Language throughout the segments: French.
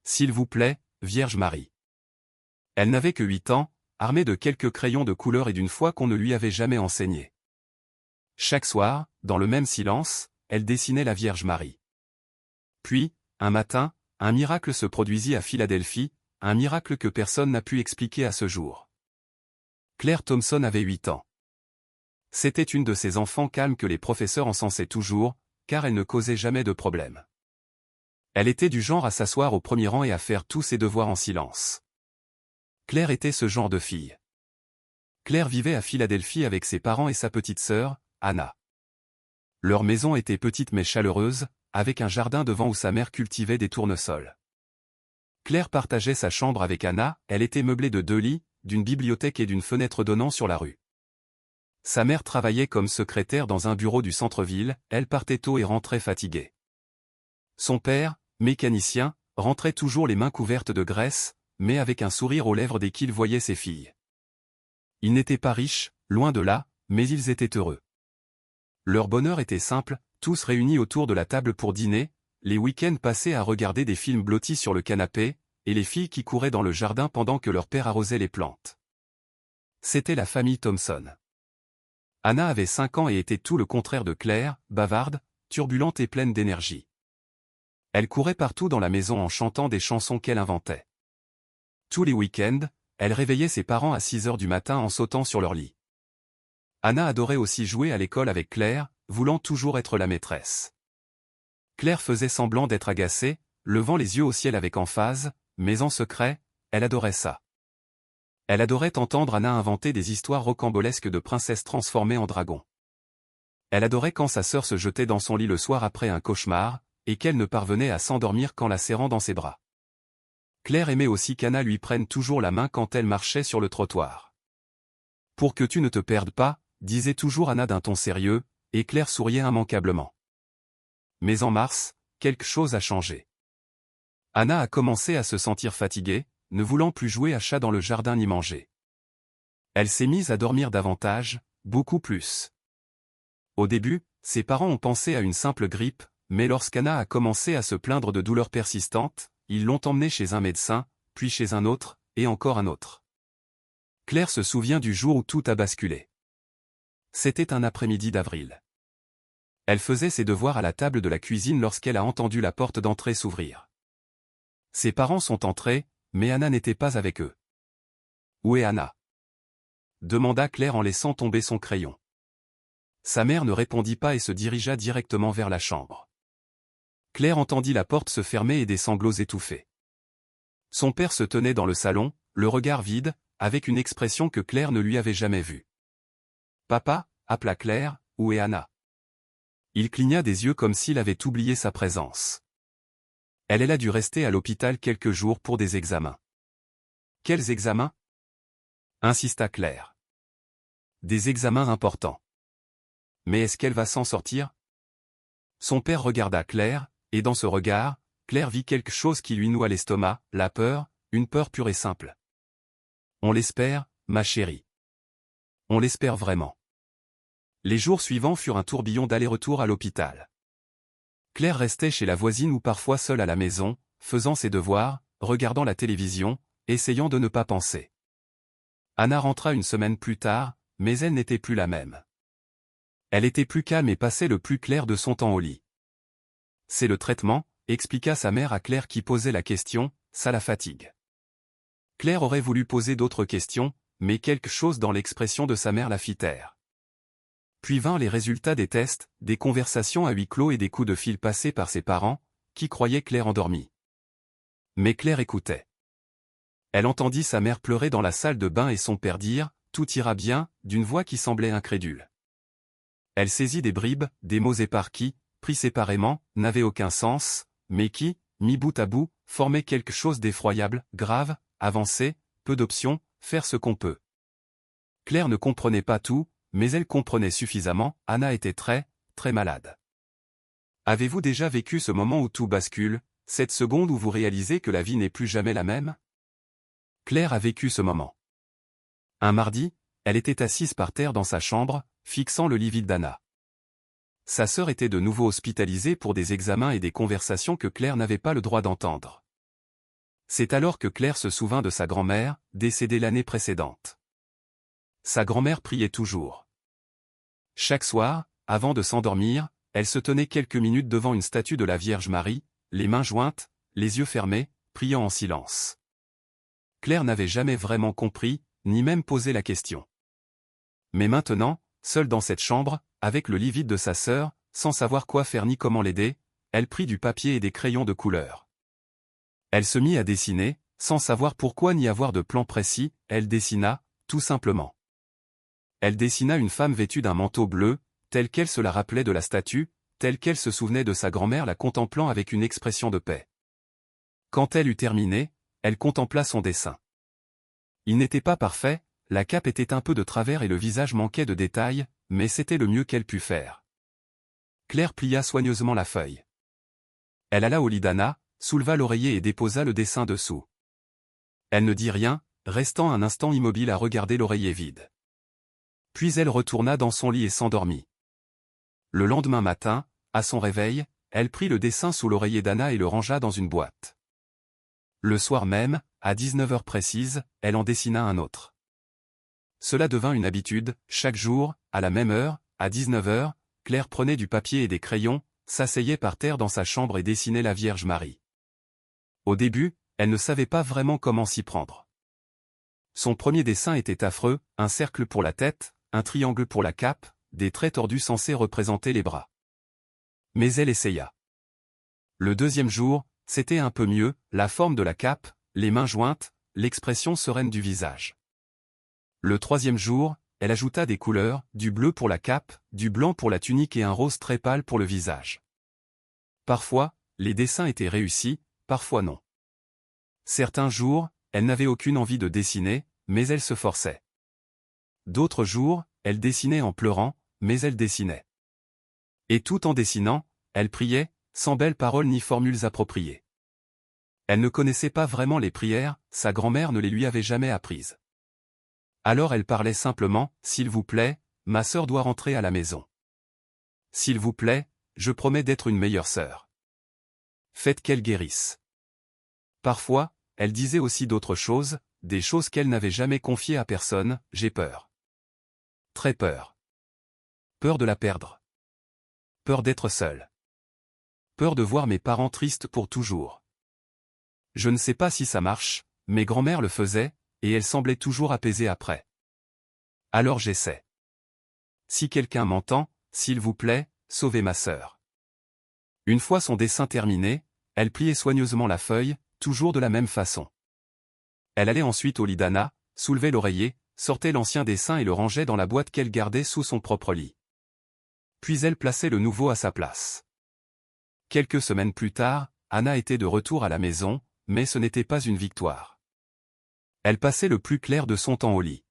S'il vous plaît, Vierge Marie. Elle n'avait que 8 ans, armée de quelques crayons de couleur et d'une foi qu'on ne lui avait jamais enseignée. Chaque soir, dans le même silence, elle dessinait la Vierge Marie. Puis, un matin, un miracle se produisit à Philadelphie, un miracle que personne n'a pu expliquer à ce jour. Claire Thompson avait 8 ans. C'était une de ces enfants calmes que les professeurs encensaient toujours, car elle ne causait jamais de problème. Elle était du genre à s'asseoir au premier rang et à faire tous ses devoirs en silence. Claire était ce genre de fille. Claire vivait à Philadelphie avec ses parents et sa petite sœur, Anna. Leur maison était petite mais chaleureuse, avec un jardin devant où sa mère cultivait des tournesols. Claire partageait sa chambre avec Anna, elle était meublée de 2 lits, d'une bibliothèque et d'une fenêtre donnant sur la rue. Sa mère travaillait comme secrétaire dans un bureau du centre-ville, elle partait tôt et rentrait fatiguée. Son père, mécanicien, rentrait toujours les mains couvertes de graisse, mais avec un sourire aux lèvres dès qu'il voyait ses filles. Ils n'étaient pas riches, loin de là, mais ils étaient heureux. Leur bonheur était simple, tous réunis autour de la table pour dîner, les week-ends passés à regarder des films blottis sur le canapé, et les filles qui couraient dans le jardin pendant que leur père arrosait les plantes. C'était la famille Thompson. Anna avait 5 ans et était tout le contraire de Claire, bavarde, turbulente et pleine d'énergie. Elle courait partout dans la maison en chantant des chansons qu'elle inventait. Tous les week-ends, elle réveillait ses parents à 6 heures du matin en sautant sur leur lit. Anna adorait aussi jouer à l'école avec Claire, voulant toujours être la maîtresse. Claire faisait semblant d'être agacée, levant les yeux au ciel avec emphase, mais en secret, elle adorait ça. Elle adorait entendre Anna inventer des histoires rocambolesques de princesses transformées en dragons. Elle adorait quand sa sœur se jetait dans son lit le soir après un cauchemar, et qu'elle ne parvenait à s'endormir qu'en la serrant dans ses bras. Claire aimait aussi qu'Anna lui prenne toujours la main quand elle marchait sur le trottoir. « Pour que tu ne te perdes pas », disait toujours Anna d'un ton sérieux, et Claire souriait immanquablement. Mais en mars, quelque chose a changé. Anna a commencé à se sentir fatiguée, ne voulant plus jouer à chat dans le jardin ni manger. Elle s'est mise à dormir davantage, beaucoup plus. Au début, ses parents ont pensé à une simple grippe, mais lorsqu'Anna a commencé à se plaindre de douleurs persistantes, ils l'ont emmenée chez un médecin, puis chez un autre, et encore un autre. Claire se souvient du jour où tout a basculé. C'était un après-midi d'avril. Elle faisait ses devoirs à la table de la cuisine lorsqu'elle a entendu la porte d'entrée s'ouvrir. Ses parents sont entrés, mais Anna n'était pas avec eux. « Où est Anna ?» demanda Claire en laissant tomber son crayon. Sa mère ne répondit pas et se dirigea directement vers la chambre. Claire entendit la porte se fermer et des sanglots étouffés. Son père se tenait dans le salon, le regard vide, avec une expression que Claire ne lui avait jamais vue. « Papa » appela Claire, « où est Anna ?» Il cligna des yeux comme s'il avait oublié sa présence. Elle a dû rester à l'hôpital quelques jours pour des examens. « Quels examens ?» insista Claire. « Des examens importants. » « Mais est-ce qu'elle va s'en sortir ?» Son père regarda Claire, et dans ce regard, Claire vit quelque chose qui lui noua l'estomac, la peur, une peur pure et simple. « On l'espère, ma chérie. On l'espère vraiment. » Les jours suivants furent un tourbillon d'aller-retour à l'hôpital. Claire restait chez la voisine ou parfois seule à la maison, faisant ses devoirs, regardant la télévision, essayant de ne pas penser. Anna rentra une semaine plus tard, mais elle n'était plus la même. Elle était plus calme et passait le plus clair de son temps au lit. « C'est le traitement », expliqua sa mère à Claire qui posait la question, « ça la fatigue. » Claire aurait voulu poser d'autres questions, mais quelque chose dans l'expression de sa mère la fit taire. Puis vinrent les résultats des tests, des conversations à huis clos et des coups de fil passés par ses parents, qui croyaient Claire endormie. Mais Claire écoutait. Elle entendit sa mère pleurer dans la salle de bain et son père dire « Tout ira bien », d'une voix qui semblait incrédule. Elle saisit des bribes, des mots épars qui, pris séparément, n'avaient aucun sens, mais qui, mis bout à bout, formaient quelque chose d'effroyable, grave, avancer, peu d'options, faire ce qu'on peut. Claire ne comprenait pas tout, mais elle comprenait suffisamment, Anna était très, très malade. Avez-vous déjà vécu ce moment où tout bascule, cette seconde où vous réalisez que la vie n'est plus jamais la même? Claire a vécu ce moment. Un mardi, elle était assise par terre dans sa chambre, fixant le lit vide d'Anna. Sa sœur était de nouveau hospitalisée pour des examens et des conversations que Claire n'avait pas le droit d'entendre. C'est alors que Claire se souvint de sa grand-mère, décédée l'année précédente. Sa grand-mère priait toujours. Chaque soir, avant de s'endormir, elle se tenait quelques minutes devant une statue de la Vierge Marie, les mains jointes, les yeux fermés, priant en silence. Claire n'avait jamais vraiment compris, ni même posé la question. Mais maintenant, seule dans cette chambre, avec le lit vide de sa sœur, sans savoir quoi faire ni comment l'aider, elle prit du papier et des crayons de couleur. Elle se mit à dessiner, sans savoir pourquoi ni avoir de plan précis, elle dessina, tout simplement. Elle dessina une femme vêtue d'un manteau bleu, telle qu'elle se la rappelait de la statue, telle qu'elle se souvenait de sa grand-mère la contemplant avec une expression de paix. Quand elle eut terminé, elle contempla son dessin. Il n'était pas parfait, la cape était un peu de travers et le visage manquait de détails, mais c'était le mieux qu'elle put faire. Claire plia soigneusement la feuille. Elle alla au lit d'Anna, souleva l'oreiller et déposa le dessin dessous. Elle ne dit rien, restant un instant immobile à regarder l'oreiller vide. Puis elle retourna dans son lit et s'endormit. Le lendemain matin, à son réveil, elle prit le dessin sous l'oreiller d'Anna et le rangea dans une boîte. Le soir même, à 19h précise, elle en dessina un autre. Cela devint une habitude, chaque jour, à la même heure, à 19h, Claire prenait du papier et des crayons, s'asseyait par terre dans sa chambre et dessinait la Vierge Marie. Au début, elle ne savait pas vraiment comment s'y prendre. Son premier dessin était affreux, un cercle pour la tête, un triangle pour la cape, des traits tordus censés représenter les bras. Mais elle essaya. Le deuxième jour, c'était un peu mieux, la forme de la cape, les mains jointes, l'expression sereine du visage. Le troisième jour, elle ajouta des couleurs, du bleu pour la cape, du blanc pour la tunique et un rose très pâle pour le visage. Parfois, les dessins étaient réussis, parfois non. Certains jours, elle n'avait aucune envie de dessiner, mais elle se forçait. D'autres jours, elle dessinait en pleurant, mais elle dessinait. Et tout en dessinant, elle priait, sans belles paroles ni formules appropriées. Elle ne connaissait pas vraiment les prières, sa grand-mère ne les lui avait jamais apprises. Alors elle parlait simplement, « S'il vous plaît, ma sœur doit rentrer à la maison. S'il vous plaît, je promets d'être une meilleure sœur. Faites qu'elle guérisse. » Parfois, elle disait aussi d'autres choses, des choses qu'elle n'avait jamais confiées à personne, « J'ai peur. Très peur. Peur de la perdre. Peur d'être seule. Peur de voir mes parents tristes pour toujours. Je ne sais pas si ça marche, mais grand-mère le faisait, et elle semblait toujours apaisée après. Alors j'essaie. Si quelqu'un m'entend, s'il vous plaît, sauvez ma sœur. » Une fois son dessin terminé, elle pliait soigneusement la feuille, toujours de la même façon. Elle allait ensuite au lit d'Anna, soulevait l'oreiller, sortait l'ancien dessin et le rangeait dans la boîte qu'elle gardait sous son propre lit. Puis elle plaçait le nouveau à sa place. Quelques semaines plus tard, Anna était de retour à la maison, mais ce n'était pas une victoire. Elle passait le plus clair de son temps au lit.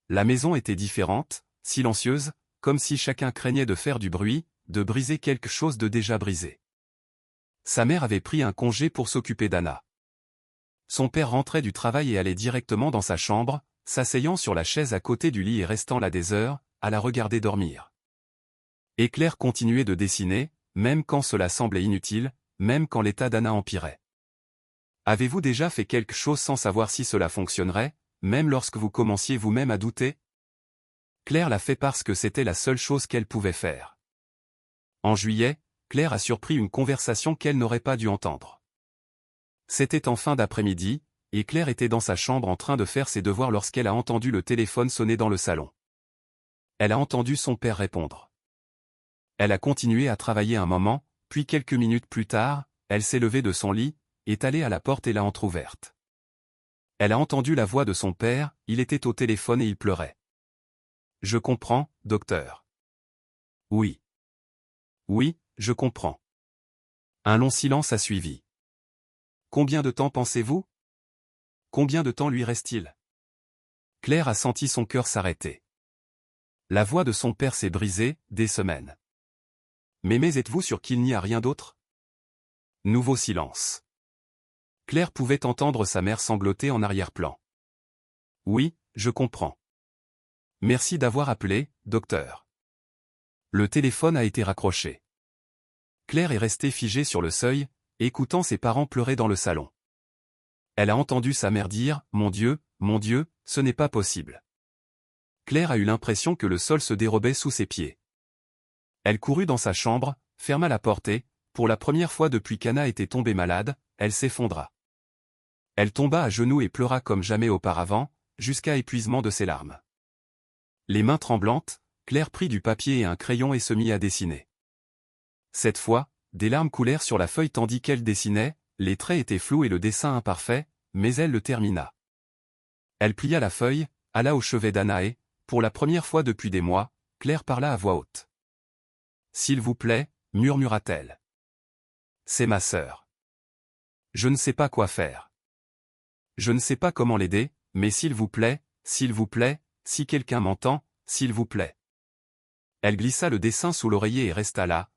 La maison était différente, silencieuse, comme si chacun craignait de faire du bruit, de briser quelque chose de déjà brisé. Sa mère avait pris un congé pour s'occuper d'Anna. Son père rentrait du travail et allait directement dans sa chambre, s'asseyant sur la chaise à côté du lit et restant là des heures, à la regarder dormir. Et Claire continuait de dessiner, même quand cela semblait inutile, même quand l'état d'Anna empirait. Avez-vous déjà fait quelque chose sans savoir si cela fonctionnerait, même lorsque vous commenciez vous-même à douter? Claire l'a fait parce que c'était la seule chose qu'elle pouvait faire. En juillet, Claire a surpris une conversation qu'elle n'aurait pas dû entendre. C'était en fin d'après-midi, et Claire était dans sa chambre en train de faire ses devoirs lorsqu'elle a entendu le téléphone sonner dans le salon. Elle a entendu son père répondre. Elle a continué à travailler un moment, puis quelques minutes plus tard, elle s'est levée de son lit, est allée à la porte et l'a entr'ouverte. Elle a entendu la voix de son père, il était au téléphone et il pleurait. « Je comprends, docteur. » « Oui. Oui, je comprends. » Un long silence a suivi. « Combien de temps pensez-vous? Combien de temps lui reste-t-il? » Claire a senti son cœur s'arrêter. La voix de son père s'est brisée, des semaines. « Mais êtes-vous sûr qu'il n'y a rien d'autre? » Nouveau silence. Claire pouvait entendre sa mère sangloter en arrière-plan. « Oui, je comprends. Merci d'avoir appelé, docteur. » Le téléphone a été raccroché. Claire est restée figée sur le seuil, écoutant ses parents pleurer dans le salon. Elle a entendu sa mère dire « Mon Dieu, ce n'est pas possible ». Claire a eu l'impression que le sol se dérobait sous ses pieds. Elle courut dans sa chambre, ferma la porte et, pour la première fois depuis qu'Anna était tombée malade, elle s'effondra. Elle tomba à genoux et pleura comme jamais auparavant, jusqu'à épuisement de ses larmes. Les mains tremblantes, Claire prit du papier et un crayon et se mit à dessiner. Cette fois, des larmes coulèrent sur la feuille tandis qu'elle dessinait, les traits étaient flous et le dessin imparfait, mais elle le termina. Elle plia la feuille, alla au chevet d'Anna et, pour la première fois depuis des mois, Claire parla à voix haute. « S'il vous plaît, murmura-t-elle. C'est ma sœur. Je ne sais pas quoi faire. Je ne sais pas comment l'aider, mais s'il vous plaît, si quelqu'un m'entend, s'il vous plaît. » Elle glissa le dessin sous l'oreiller et resta là,